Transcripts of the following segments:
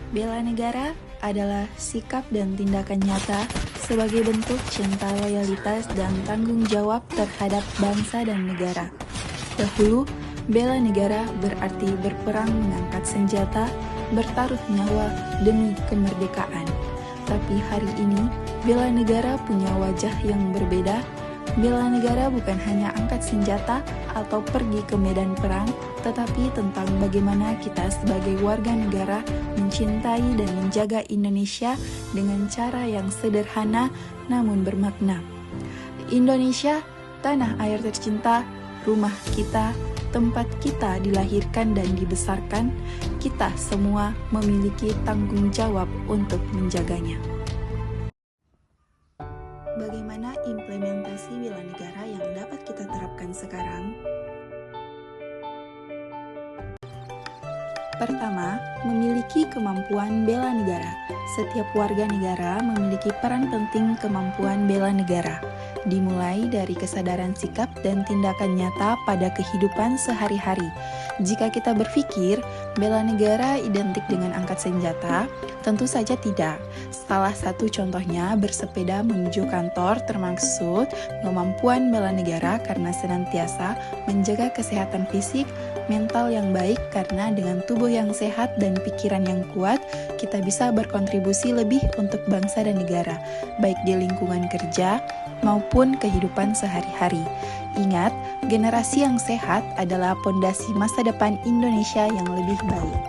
Bela negara adalah sikap dan tindakan nyata sebagai bentuk cinta, loyalitas, dan tanggung jawab terhadap bangsa dan negara. Dahulu, bela negara berarti berperang mengangkat senjata, bertaruh nyawa demi kemerdekaan. Tapi hari ini, bela negara punya wajah yang berbeda. Bela negara bukan hanya angkat senjata atau pergi ke medan perang, tetapi tentang bagaimana kita sebagai warga negara mencintai dan menjaga Indonesia dengan cara yang sederhana namun bermakna. Indonesia, tanah air tercinta, rumah kita, tempat kita dilahirkan dan dibesarkan, kita semua memiliki tanggung jawab untuk menjaganya. Bagaimana implementasi bela negara yang dapat kita terapkan sekarang? Pertama, memiliki kemampuan bela negara. Setiap warga negara memiliki peran penting kemampuan bela negara, dimulai dari kesadaran sikap dan tindakan nyata pada kehidupan sehari-hari. Jika kita berpikir bela negara identik dengan angkat senjata, tentu saja tidak. Salah satu contohnya bersepeda menuju kantor termaksud kemampuan bela negara karena senantiasa menjaga kesehatan fisik, mental yang baik karena dengan tubuh yang sehat dan pikiran yang kuat, kita bisa berkontribusi lebih untuk bangsa dan negara, baik di lingkungan kerja maupun kehidupan sehari-hari. Ingat, generasi yang sehat adalah pondasi masa depan Indonesia yang lebih baik.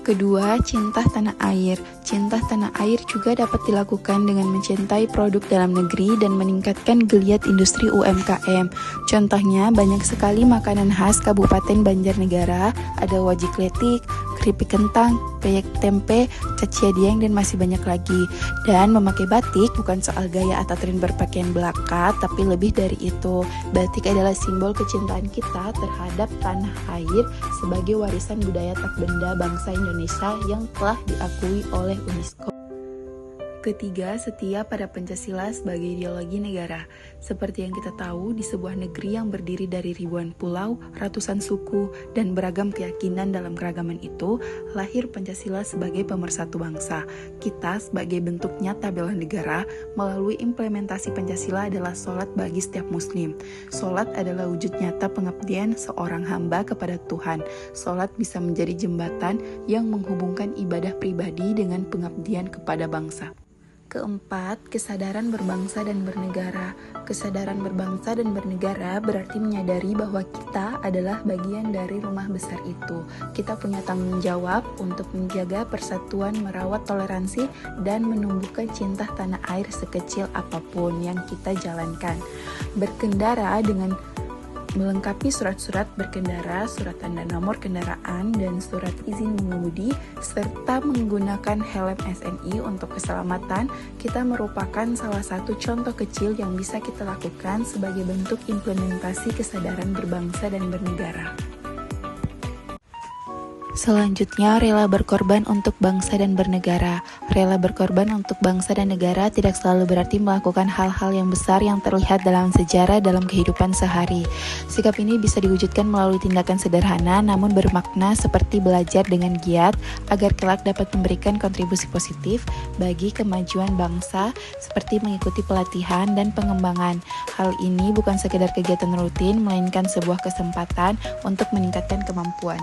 Kedua, cinta tanah air. Cinta tanah air juga dapat dilakukan dengan mencintai produk dalam negeri dan meningkatkan geliat industri UMKM. Contohnya, banyak sekali makanan khas Kabupaten Banjarnegara, ada wajik letik, keripik kentang, peyek tempe, cacia dieng, dan masih banyak lagi. Dan memakai batik bukan soal gaya atau tren berpakaian belaka, tapi lebih dari itu. Batik adalah simbol kecintaan kita terhadap tanah air sebagai warisan budaya tak benda bangsa Indonesia yang telah diakui oleh UNESCO. Ketiga, setia pada Pancasila sebagai ideologi negara. Seperti yang kita tahu, di sebuah negeri yang berdiri dari ribuan pulau, ratusan suku, dan beragam keyakinan dalam keragaman itu, lahir Pancasila sebagai pemersatu bangsa. Kita sebagai bentuk nyata bela negara, melalui implementasi Pancasila adalah sholat bagi setiap muslim. Sholat adalah wujud nyata pengabdian seorang hamba kepada Tuhan. Sholat bisa menjadi jembatan yang menghubungkan ibadah pribadi dengan pengabdian kepada bangsa. Keempat, kesadaran berbangsa dan bernegara. Kesadaran berbangsa dan bernegara berarti menyadari bahwa kita adalah bagian dari rumah besar itu. Kita punya tanggung jawab untuk menjaga persatuan, merawat toleransi, dan menumbuhkan cinta tanah air sekecil apapun yang kita jalankan. Berkendara dengan melengkapi surat-surat berkendara, surat tanda nomor kendaraan, dan surat izin mengemudi, serta menggunakan helm SNI untuk keselamatan, kita merupakan salah satu contoh kecil yang bisa kita lakukan sebagai bentuk implementasi kesadaran berbangsa dan bernegara. Selanjutnya, rela berkorban untuk bangsa dan bernegara. Rela berkorban untuk bangsa dan negara tidak selalu berarti melakukan hal-hal yang besar yang terlihat dalam sejarah dalam kehidupan sehari. Sikap ini bisa diwujudkan melalui tindakan sederhana namun bermakna seperti belajar dengan giat agar kelak dapat memberikan kontribusi positif bagi kemajuan bangsa seperti mengikuti pelatihan dan pengembangan. Hal ini bukan sekedar kegiatan rutin, melainkan sebuah kesempatan untuk meningkatkan kemampuan.